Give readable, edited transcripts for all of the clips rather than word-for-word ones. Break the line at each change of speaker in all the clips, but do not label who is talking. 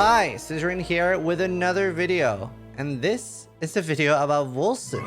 Hi, Zizaran here with another video, and this is a video about Wolcen.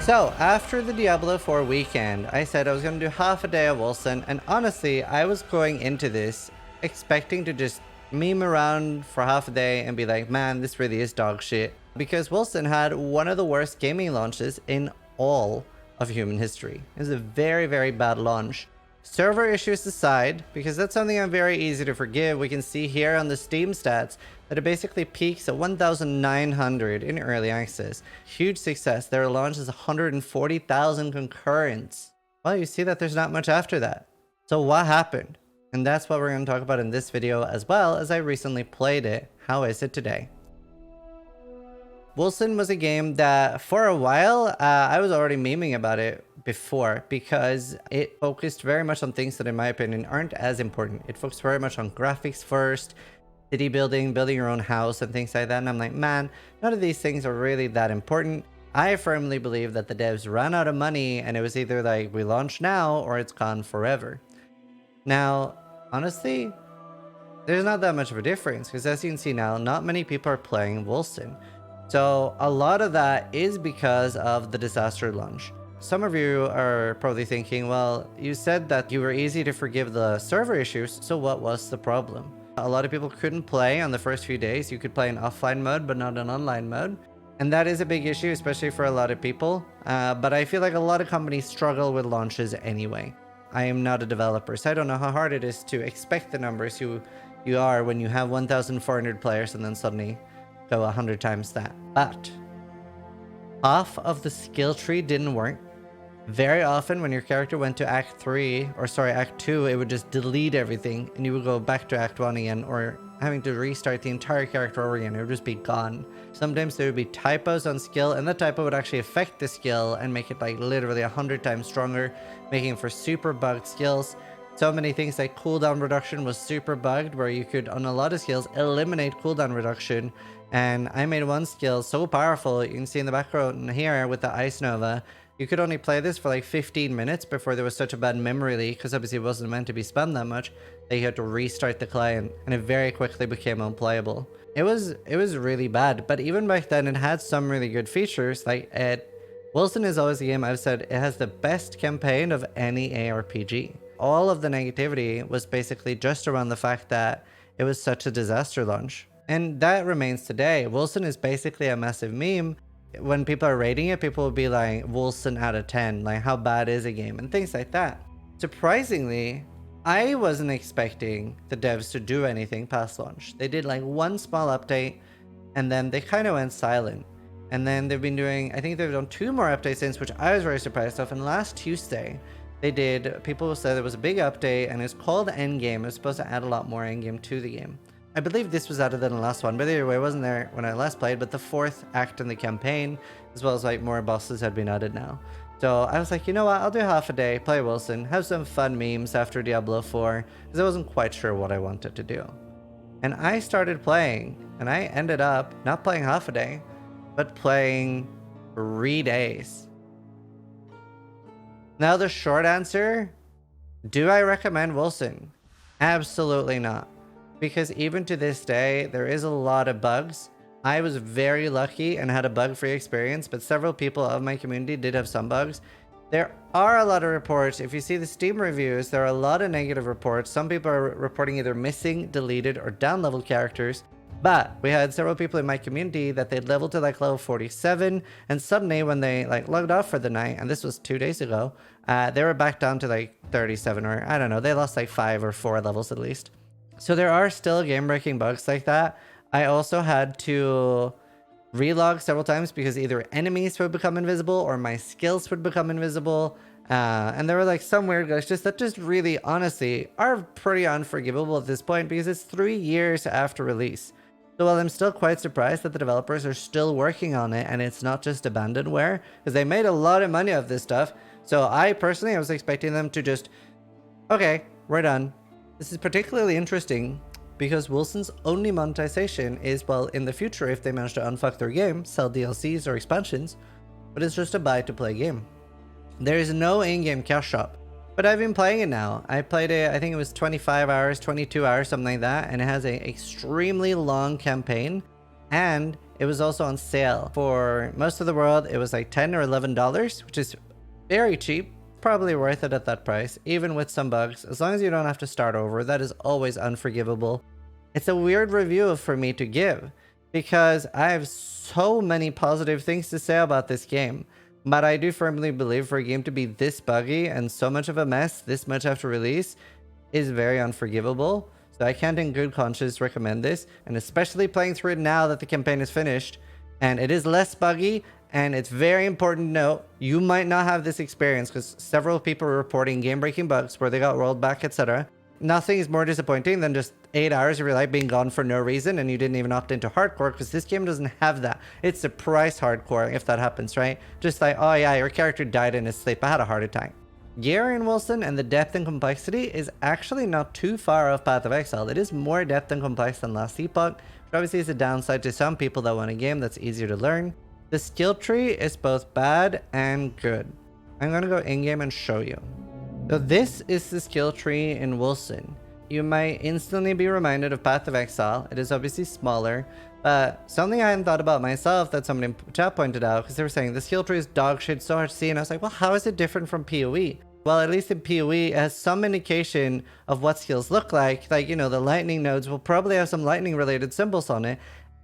So, after the Diablo 4 weekend, I said I was going to do half a day of Wolcen, and honestly, I was going into this expecting to just meme around for half a day and be like, man, this really is dog shit. Because Wolcen had one of the worst gaming launches in all of human history. It was a very, very bad launch. Server issues aside, because that's something I'm very easy to forgive, we can see here on the Steam stats that it basically peaks at 1,900 in early access. Huge success. Their launch is 140,000 concurrents. Well, you see that there's not much after that. So what happened? And that's what we're going to talk about in this video, as well as I recently played it. How is it today? Wolcen was a game that for a while, I was already memeing about it before because it focused very much on things that in my opinion aren't as important. It focused very much on graphics first, city building, building your own house and things like that. And I'm like, man, none of these things are really that important. I firmly believe that the devs ran out of money and it was either like we launch now or it's gone forever. Now, honestly, there's not that much of a difference because as you can see now, not many people are playing Wolcen. So a lot of that is because of the disaster launch. Some of you are probably thinking, well, you said that you were easy to forgive the server issues, so what was the problem? A lot of people couldn't play on the first few days. You could play in offline mode, but not in online mode. And that is a big issue, especially for a lot of people. But I feel like a lot of companies struggle with launches anyway. I am not a developer, so I don't know how hard it is to expect the numbers you are when you have 1,400 players and then suddenly go 100 times that. But half of the skill tree didn't work. Very often when your character went to Act 2, it would just delete everything and you would go back to Act 1 again, or having to restart the entire character over again. It would just be gone. Sometimes there would be typos on skill, and that typo would actually affect the skill and make it like literally 100 times stronger, making for super bugged skills. So many things like cooldown reduction was super bugged, where you could, on a lot of skills, eliminate cooldown reduction. And I made one skill so powerful, you can see in the background here with the Ice Nova, you could only play this for like 15 minutes before there was such a bad memory leak, because obviously it wasn't meant to be spammed that much, that you had to restart the client, and it very quickly became unplayable. It was really bad, but even back then it had some really good features. Like Wolcen is always a game I've said it has the best campaign of any ARPG. All of the negativity was basically just around the fact that it was such a disaster launch. And that remains today. Wolcen is basically a massive meme. When people are rating it, people will be like, Wolcen out of 10, like how bad is a game, and things like that. Surprisingly, I wasn't expecting the devs to do anything past launch. They did like one small update, and then they kind of went silent. And then they've been doing, I think they've done 2 more updates since, which I was very surprised of. And last Tuesday, people said there was a big update, and it's called Endgame. It was supposed to add a lot more endgame to the game. I believe this was added than the last one, but either way, it wasn't there when I last played, but the 4th act in the campaign, as well as like more bosses had been added now. So I was like, you know what, I'll do half a day, play Wolcen, have some fun memes after Diablo 4, because I wasn't quite sure what I wanted to do. And I started playing, and I ended up not playing half a day, but playing 3 days. Now the short answer, do I recommend Wolcen? Absolutely not. Because even to this day, there is a lot of bugs. I was very lucky and had a bug-free experience, but several people of my community did have some bugs. There are a lot of reports. If you see the Steam reviews, there are a lot of negative reports. Some people are reporting either missing, deleted, or down-leveled characters. But we had several people in my community that they'd leveled to like level 47, and suddenly when they like logged off for the night, and this was 2 days ago, they were back down to like 37, or I don't know, they lost like 5 or 4 levels at least. So there are still game-breaking bugs like that. I also had to relog several times because either enemies would become invisible or my skills would become invisible. And there were like some weird glitches that just really, honestly, are pretty unforgivable at this point because it's 3 years after release. So while I'm still quite surprised that the developers are still working on it and it's not just abandonware, because they made a lot of money off this stuff. So I personally, I was expecting them to just, okay, we're done. This is particularly interesting because Wolcen's only monetization is, well, in the future, if they manage to unfuck their game, sell DLCs or expansions, but it's just a buy to play game. There is no in-game cash shop. But I've been playing it now. I played it, I think it was 25 hours, 22 hours, something like that. And it has an extremely long campaign. And it was also on sale. For most of the world, it was like $10 or $11, which is very cheap. Probably worth it at that price, even with some bugs. As long as you don't have to start over, that is always unforgivable. It's a weird review for me to give, because I have so many positive things to say about this game. But I do firmly believe for a game to be this buggy and so much of a mess this much after release is very unforgivable. So I can't in good conscience recommend this, and especially playing through it now that the campaign is finished and it is less buggy. And it's very important to note, you might not have this experience because several people are reporting game-breaking bugs where they got rolled back, etc. Nothing is more disappointing than just 8 hours of your life being gone for no reason and you didn't even opt into hardcore, because this game doesn't have that. It's surprise hardcore if that happens, right? Just like, oh yeah, your character died in his sleep, I had a heart attack. Gear in Wolcen and the depth and complexity is actually not too far off Path of Exile. It is more depth and complex than Last Epoch, which obviously is a downside to some people that want a game that's easier to learn. The skill tree is both bad and good. I'm gonna go in-game and show you. So this is the skill tree in Wolcen. You might instantly be reminded of Path of Exile. It is obviously smaller, but something I hadn't thought about myself that somebody in chat pointed out, because they were saying the skill tree is dog shit, so hard to see, and I was like, well, how is it different from PoE? Well, at least in PoE, it has some indication of what skills look like. Like, you know, the lightning nodes will probably have some lightning related symbols on it,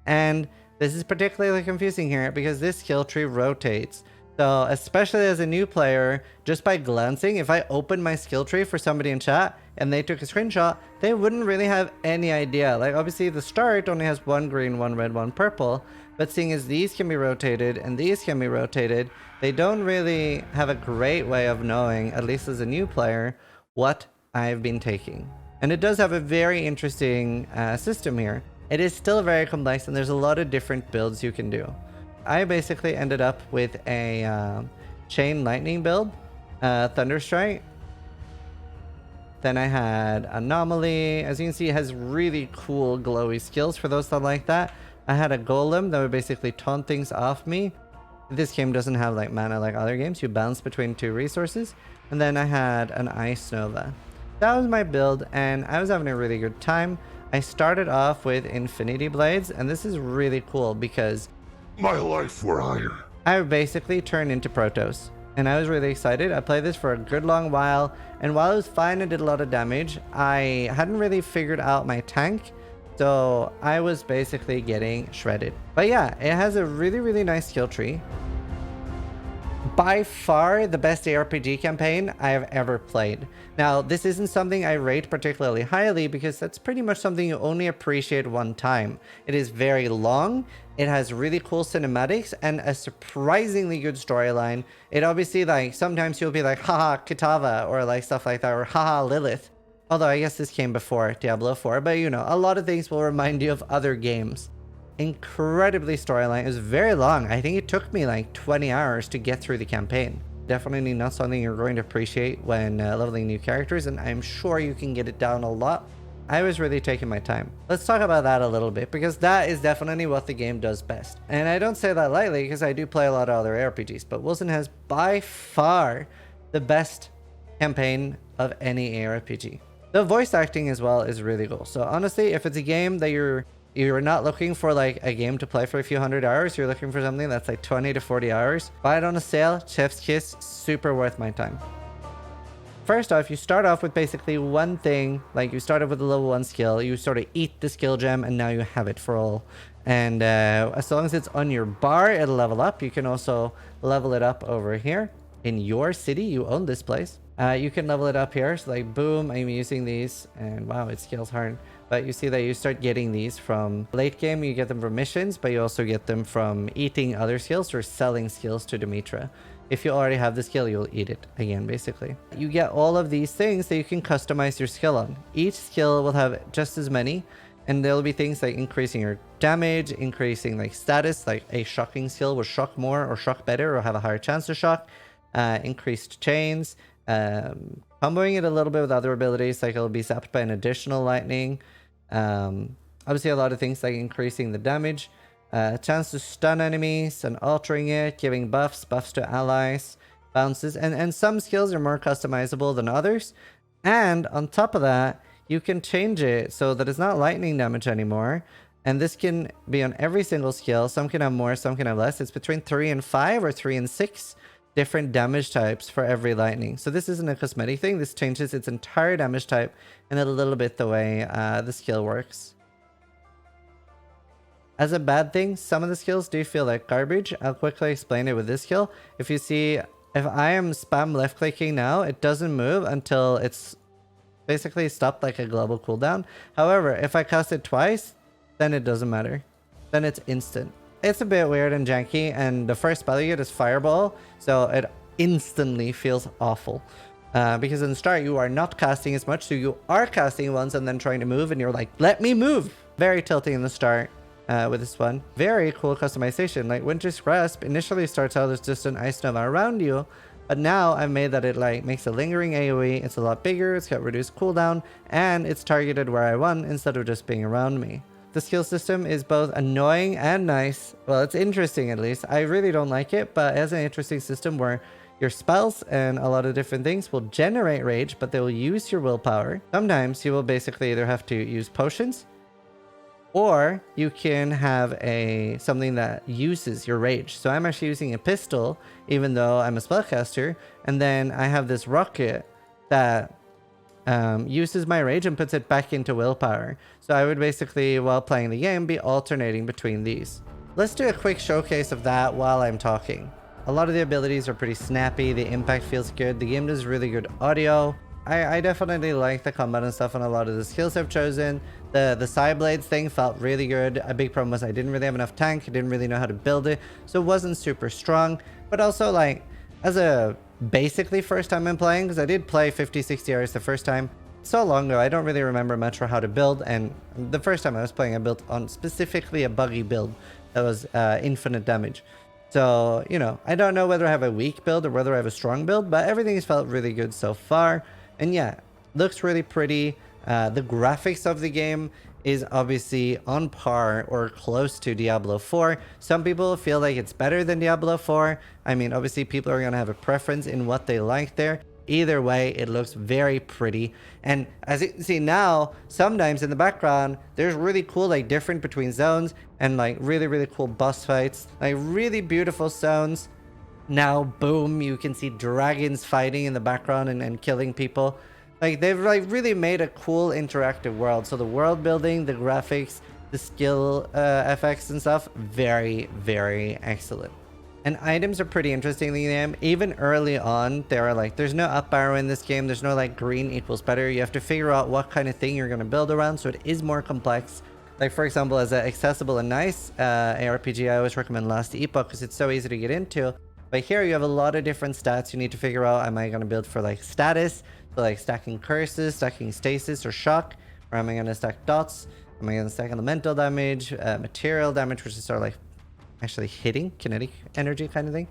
and this is particularly confusing here because this skill tree rotates. So especially as a new player, just by glancing, if I open my skill tree for somebody in chat and they took a screenshot, they wouldn't really have any idea. Like obviously the start only has one green, one red, one purple, but seeing as these can be rotated and these can be rotated, they don't really have a great way of knowing, at least as a new player, what I've been taking. And it does have a very interesting system here. It is still very complex and there's a lot of different builds you can do. I basically ended up with a chain lightning build, Thunderstrike. Then I had Anomaly. As you can see, it has really cool glowy skills for those that like that. I had a Golem that would basically taunt things off me. This game doesn't have like mana like other games. You bounce between two resources. And then I had an Ice Nova. That was my build and I was having a really good time. I started off with Infinity Blades, and this is really cool because
my life were iron.
I basically turned into Protoss, and I was really excited. I played this for a good long while, and while it was fine and did a lot of damage, I hadn't really figured out my tank, so I was basically getting shredded. But yeah, it has a really, really nice skill tree. By far the best ARPG campaign I have ever played. Now, this isn't something I rate particularly highly because that's pretty much something you only appreciate one time. It is very long, it has really cool cinematics, and a surprisingly good storyline. It obviously, like, sometimes you'll be like, haha, Kitava, or like stuff like that, or haha, Lilith. Although I guess this came before Diablo 4, but you know, a lot of things will remind you of other games. Incredibly storyline. It was very long. I think it took me like 20 hours to get through the campaign. Definitely not something you're going to appreciate when leveling new characters, and I'm sure you can get it down a lot. I was really taking my time. Let's talk about that a little bit, because that is definitely what the game does best. And I don't say that lightly because I do play a lot of other RPGs, but Wolcen has by far the best campaign of any ARPG. The voice acting as well is really cool. So honestly, if it's a game that you're not looking for like a game to play for a few hundred hours, you're looking for something that's like 20 to 40 hours, buy it on a sale, chef's kiss, super worth my time. First off, you start off with basically one thing, like you started with a level 1 skill, you sort of eat the skill gem and now you have it for all. And as long as it's on your bar, it'll level up. You can also level it up over here. In your city, you own this place. You can level it up here, so like boom, I'm using these, and wow, it scales hard. But you see that you start getting these from late game, you get them from missions, but you also get them from eating other skills or selling skills to Demetra. If you already have the skill, you'll eat it again, basically. You get all of these things that you can customize your skill on. Each skill will have just as many, and there'll be things like increasing your damage, increasing like status, like a shocking skill will shock more or shock better or have a higher chance to shock, increased chains, comboing it a little bit with other abilities, like it'll be zapped by an additional lightning. Obviously a lot of things like increasing the damage, chance to stun enemies and altering it, giving buffs to allies, bounces, and some skills are more customizable than others. And on top of that, you can change it so that it's not lightning damage anymore. And this can be on every single skill. Some can have more, some can have less. It's between 3 and 5 or 3 and 6 different damage types for every lightning. So this isn't a cosmetic thing. This changes its entire damage type and a little bit the way the skill works. As a bad thing, some of the skills do feel like garbage. I'll quickly explain it with this skill. If you see, if I am spam left clicking now, it doesn't move until it's basically stopped like a global cooldown. However, if I cast it twice, then it doesn't matter. Then it's instant. It's a bit weird and janky, and the first spell you get is Fireball, so it instantly feels awful. Because in the start, you are not casting as much, so you are casting once and then trying to move, and you're like, let me move! Very tilting in the start with this one. Very cool customization. Like, Winter's Grasp initially starts out as just an Ice Nova around you, but now I've made that it like makes a lingering AoE, it's a lot bigger, it's got reduced cooldown, and it's targeted where I want instead of just being around me. The skill system is both annoying and nice. Well, it's interesting at least. I really don't like it, but it has an interesting system where your spells and a lot of different things will generate rage, but they will use your willpower. Sometimes you will basically either have to use potions, or you can have something that uses your rage. So I'm actually using a pistol, even though I'm a spellcaster, and then I have this rocket that uses my rage and puts it back into willpower. So I would basically, while playing the game, be alternating between these. Let's do a quick showcase of that while I'm talking. A lot of the abilities are pretty snappy, the impact feels good, the game does really good audio. I definitely like the combat and stuff on a lot of the skills I've chosen. The side blades thing felt really good. A big problem was I didn't really have enough tank, I didn't really know how to build it, so it wasn't super strong. But also, like, as a basically first time I'm playing, because I did play 50-60 hours the first time, so long ago I don't really remember much for how to build, and the first time I was playing I built on specifically a buggy build that was infinite damage. So, you know, I don't know whether I have a weak build or whether I have a strong build, but everything has felt really good so far. And yeah, looks really pretty. The graphics of the game is obviously on par or close to Diablo 4. Some people feel like it's better than Diablo 4. I mean, obviously people are going to have a preference in what they like there. Either way, it looks very pretty. And as you can see now, sometimes in the background, there's really cool, like, different between zones and like really cool boss fights. Like, really beautiful sounds. Now, boom, you can see dragons fighting in the background and killing people. Like, they've like really made a cool interactive world. So the world building, the graphics, the skill effects and stuff, very excellent. And items are pretty interesting in the game. Even early on, there are like, there's no up arrow in this game. There's no like green equals better. You have to figure out what kind of thing you're going to build around. So it is more complex. Like, for example, as an accessible and nice ARPG, I always recommend Last Epoch because it's so easy to get into. But here you have a lot of different stats you need to figure out. Am I going to build for like status? So like stacking curses, stacking stasis or shock? Or am I going to stack dots? Am I going to stack elemental damage, material damage, which is sort of like actually hitting kinetic energy kind of thing?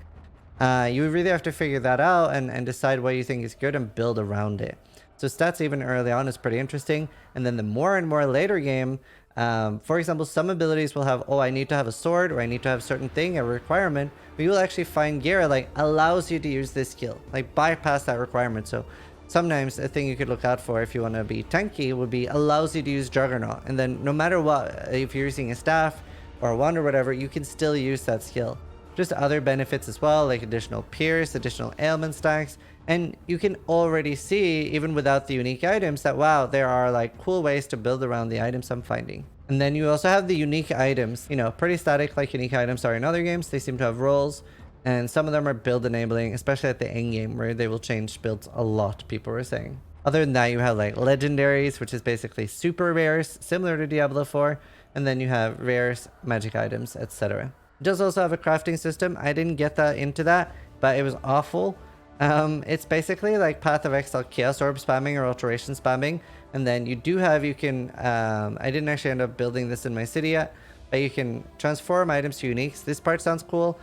You really have to figure that out and decide what you think is good and build around it. So stats even early on is pretty interesting. And then the more and more later game, for example, some abilities will have, oh, I need to have a sword, or I need to have a certain thing, a requirement, but you will actually find gear like allows you to use this skill, like bypass that requirement. So sometimes a thing you could look out for if you want to be tanky would be allows you to use Juggernaut, and then no matter what, if you're using a staff or a wand or whatever, you can still use that skill. Just other benefits as well, like additional pierce, additional ailment stacks, and you can already see, even without the unique items, that wow, there are like cool ways to build around the items I'm finding. And then you also have the unique items, you know, pretty static like unique items are in other games. They seem to have roles, and some of them are build enabling, especially at the end game where they will change builds a lot, people were saying. Other than that, you have like legendaries, which is basically super rares, similar to Diablo 4, and then you have rares, magic items, etc. It does also have a crafting system. I didn't get that into that, but it was awful. It's basically like Path of Exile Chaos Orb spamming or Alteration spamming. And then you do have, you can, I didn't actually end up building this in my city yet, but you can transform items to uniques. This part sounds cool.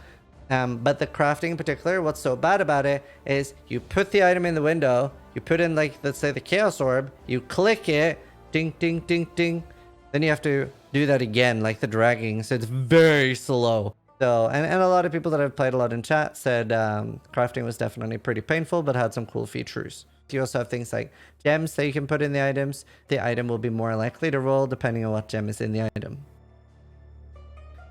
But the crafting in particular, what's so bad about it is you put the item in the window, you put in like, let's say the Chaos Orb, you click it, ding, then you have to do that again, like the dragging. So it's very slow. So, and a lot of people that I've played a lot in chat said crafting was definitely pretty painful, but had some cool features. You also have things like gems that you can put in the items. The item will be more likely to roll depending on what gem is in the item.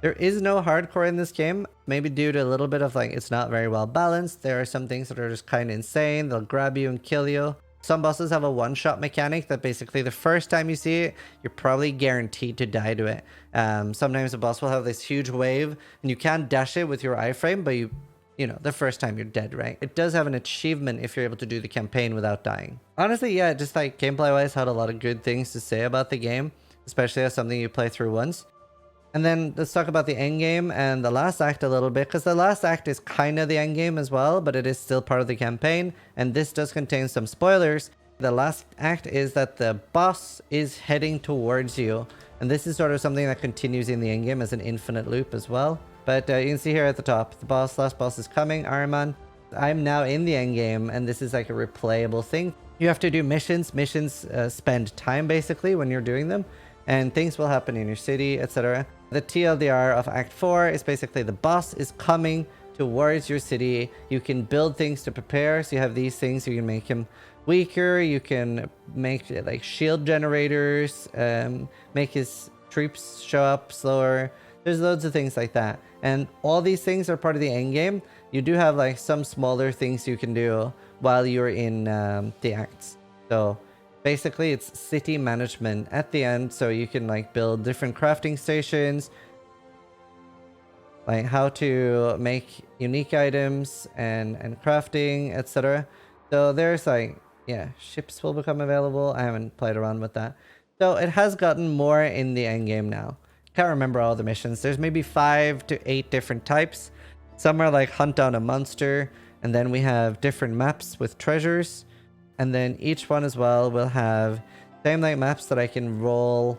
There is no hardcore in this game, maybe due to a little bit of like, it's not very well balanced. There are some things that are just kind of insane. They'll grab you and kill you. Some bosses have a one-shot mechanic that basically the first time you see it, you're probably guaranteed to die to it. Sometimes a boss will have this huge wave and you can't dash it with your iframe, but you know, the first time you're dead, right? It does have an achievement if you're able to do the campaign without dying. Honestly, yeah, just like gameplay-wise, had a lot of good things to say about the game, especially as something you play through once. And then let's talk about the end game and the last act a little bit, because the last act is kind of the end game as well, but it is still part of the campaign, and this does contain some spoilers. The last act is that the boss is heading towards you, and this is sort of something that continues in the end game as an infinite loop as well. But you can see here at the top, the last boss is coming, Ahriman. I'm now in the end game, and this is like a replayable thing. You have to do missions. Missions spend time basically when you're doing them, and things will happen in your city, etc. The TLDR of Act 4 is basically the boss is coming towards your city. You can build things to prepare. So you have these things. You can make him weaker. You can make like shield generators, make his troops show up slower. There's loads of things like that. And all these things are part of the end game. You do have like some smaller things you can do while you're in the acts. So basically, it's city management at the end, so you can like build different crafting stations, like how to make unique items and crafting, etc. So there's like, yeah, ships will become available. I haven't played around with that. So it has gotten more in the end game now. Can't remember all the missions. There's maybe 5 to 8 different types. Some are like hunt down a monster, and then we have different maps with treasures. And then each one as well will have same like maps that I can roll.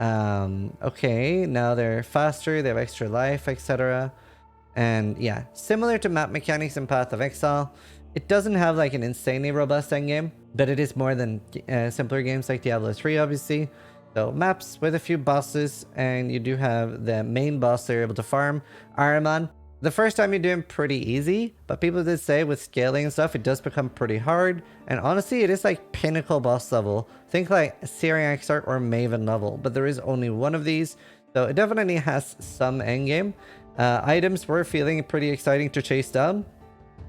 Okay, now they're faster, they have extra life, etc. And yeah, similar to map mechanics in Path of Exile, it doesn't have like an insanely robust endgame, but it is more than simpler games like Diablo 3, obviously. So maps with a few bosses, and you do have the main boss that you're able to farm, Ahriman. The first time you do him pretty easy, but people did say with scaling and stuff, it does become pretty hard. And honestly, it is like pinnacle boss level. Think like Syrian Exarch or Maven level, but there is only one of these. So it definitely has some endgame. Items were feeling pretty exciting to chase down.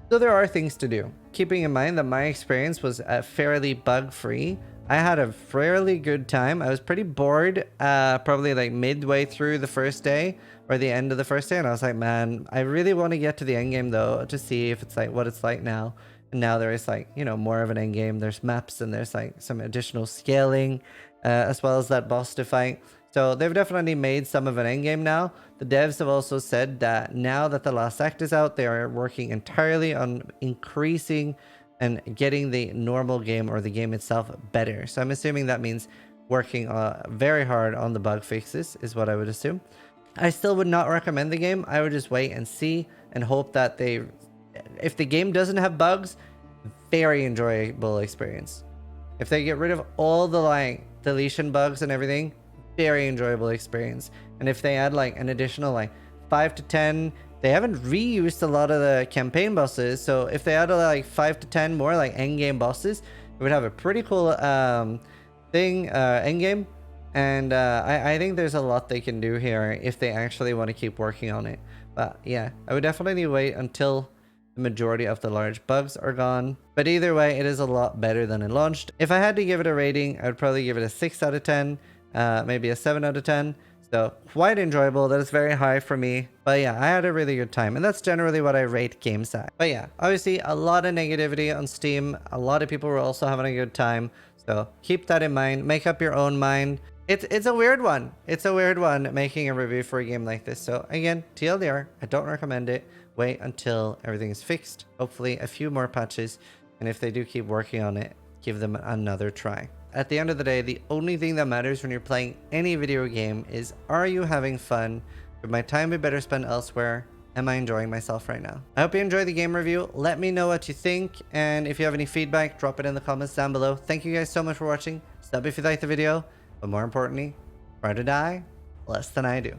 So there are things to do. Keeping in mind that my experience was fairly bug-free. I had a fairly good time. I was pretty bored, probably like midway through the first day or the end of the first day, and I was like, man, I really want to get to the end game though, to see if it's like what it's like now. And now there is like, you know, more of an end game. There's maps and there's like some additional scaling, as well as that boss to fight. So they've definitely made some of an end game now. The devs have also said that now that the last act is out, they are working entirely on increasing and getting the normal game or the game itself better. So I'm assuming that means working very hard on the bug fixes is what I would assume. I still would not recommend the game. I would just wait and see and hope that if the game doesn't have bugs, very enjoyable experience. If they get rid of all the like deletion bugs and everything, very enjoyable experience. And if they add like an additional like 5 to 10, they haven't reused a lot of the campaign bosses, so if they added like 5 to 10 more like end game bosses, it would have a pretty cool end game. And I think there's a lot they can do here if they actually want to keep working on it. But yeah, I would definitely wait until the majority of the large bugs are gone. But either way, it is a lot better than it launched. If I had to give it a rating, I would probably give it a 6 out of 10, maybe a 7 out of 10. So quite enjoyable. That is very high for me. But yeah, I had a really good time, and that's generally what I rate games at. But yeah, obviously a lot of negativity on Steam. A lot of people were also having a good time. So keep that in mind. Make up your own mind. It's a weird one. It's a weird one making a review for a game like this. So again, TLDR, I don't recommend it. Wait until everything is fixed. Hopefully a few more patches. And if they do keep working on it, give them another try. At the end of the day, the only thing that matters when you're playing any video game is, are you having fun? Would my time be better spent elsewhere? Am I enjoying myself right now? I hope you enjoyed the game review. Let me know what you think. And if you have any feedback, drop it in the comments down below. Thank you guys so much for watching. Sub if you liked the video. But more importantly, try to die less than I do.